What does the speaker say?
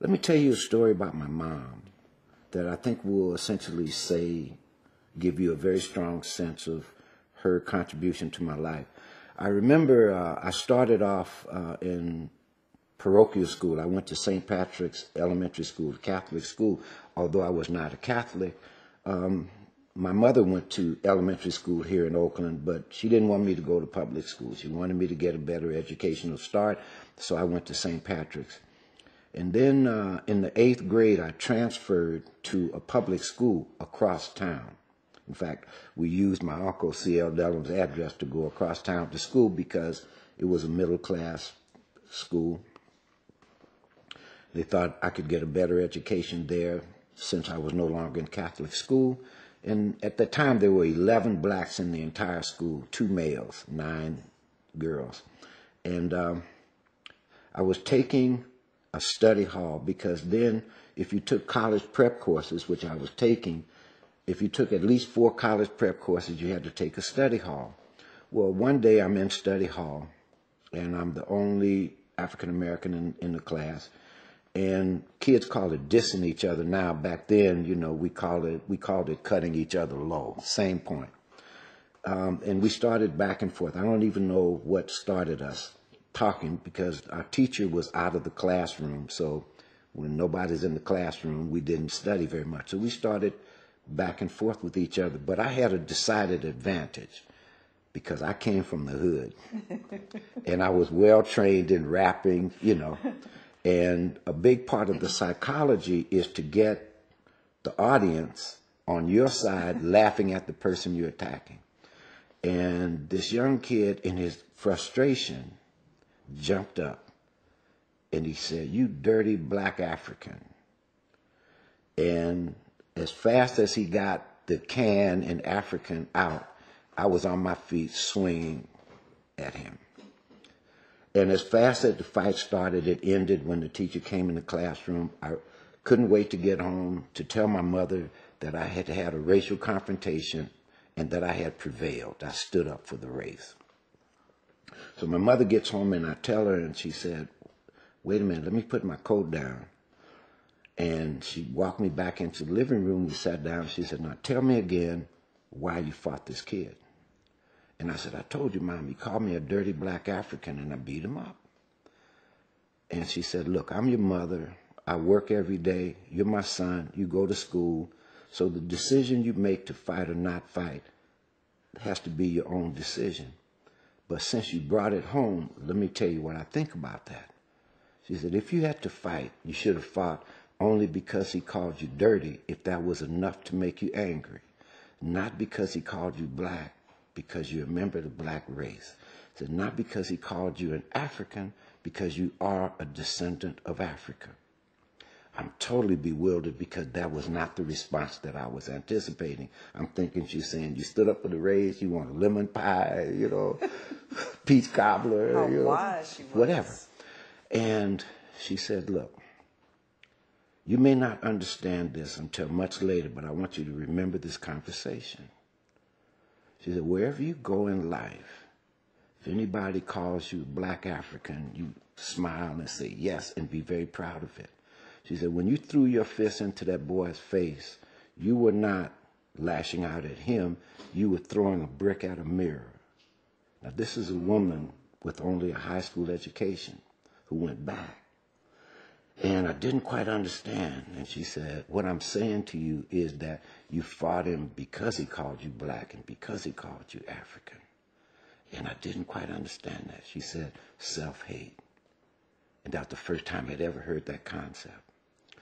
Let me tell you a story about my mom that I think will essentially give you a very strong sense of her contribution to my life. I remember I started off in parochial school. I went to St. Patrick's Elementary School, a Catholic school, although I was not a Catholic. My mother went to elementary school here in Oakland, but she didn't want me to go to public school. She wanted me to get a better educational start, so I went to St. Patrick's. And then in the 8th grade, I transferred to a public school across town. In fact, we used my Uncle C.L. Dellums' address to go across town to school because it was a middle-class school. They thought I could get a better education there since I was no longer in Catholic school. And at the time, there were 11 blacks in the entire school, 2 males, 9 girls. And I was taking a study hall because then if you took college prep courses, which I was taking, if you took at least 4 college prep courses, you had to take a study hall. Well, one day I'm in study hall, and I'm the only African-American in the class. And kids call it dissing each other now. Back then, you know, we called it cutting each other low. Same point. And we started back and forth. I don't even know what started us talking because our teacher was out of the classroom. So when nobody's in the classroom, we didn't study very much. So we started back and forth with each other. But I had a decided advantage because I came from the hood. And I was well trained in rapping, you know. And a big part of the psychology is to get the audience on your side laughing at the person you're attacking. And this young kid, in his frustration, jumped up and he said, "You dirty black African." And as fast as he got the can and African out, I was on my feet swinging at him. And as fast as the fight started, it ended when the teacher came in the classroom. I couldn't wait to get home to tell my mother that I had had a racial confrontation and that I had prevailed. I stood up for the race. So my mother gets home and I tell her, and she said, "Wait a minute, let me put my coat down." And she walked me back into the living room. We sat down. She said, "Now tell me again why you fought this kid." And I said, "I told you, Mom, he called me a dirty black African and I beat him up." And she said, "Look, I'm your mother. I work every day. You're my son. You go to school. So the decision you make to fight or not fight has to be your own decision. But since you brought it home, let me tell you what I think about that." She said, "If you had to fight, you should have fought only because he called you dirty, if that was enough to make you angry. Not because he called you black, because you're a member of the black race. So not because he called you an African, because you are a descendant of Africa." I'm totally bewildered because that was not the response that I was anticipating. I'm thinking she's saying, "You stood up for the race, you want a lemon pie, you know, peach cobbler, How you know, wise she was. whatever." And she said, "Look, you may not understand this until much later, but I want you to remember this conversation." She said, "Wherever you go in life, if anybody calls you black African, you smile and say yes and be very proud of it." She said, "When you threw your fist into that boy's face, you were not lashing out at him, you were throwing a brick at a mirror." Now, this is a woman with only a high school education who went back. And I didn't quite understand. And she said, "What I'm saying to you is that you fought him because he called you black and because he called you African." And I didn't quite understand that. She said, "Self-hate." And that was the first time I'd ever heard that concept.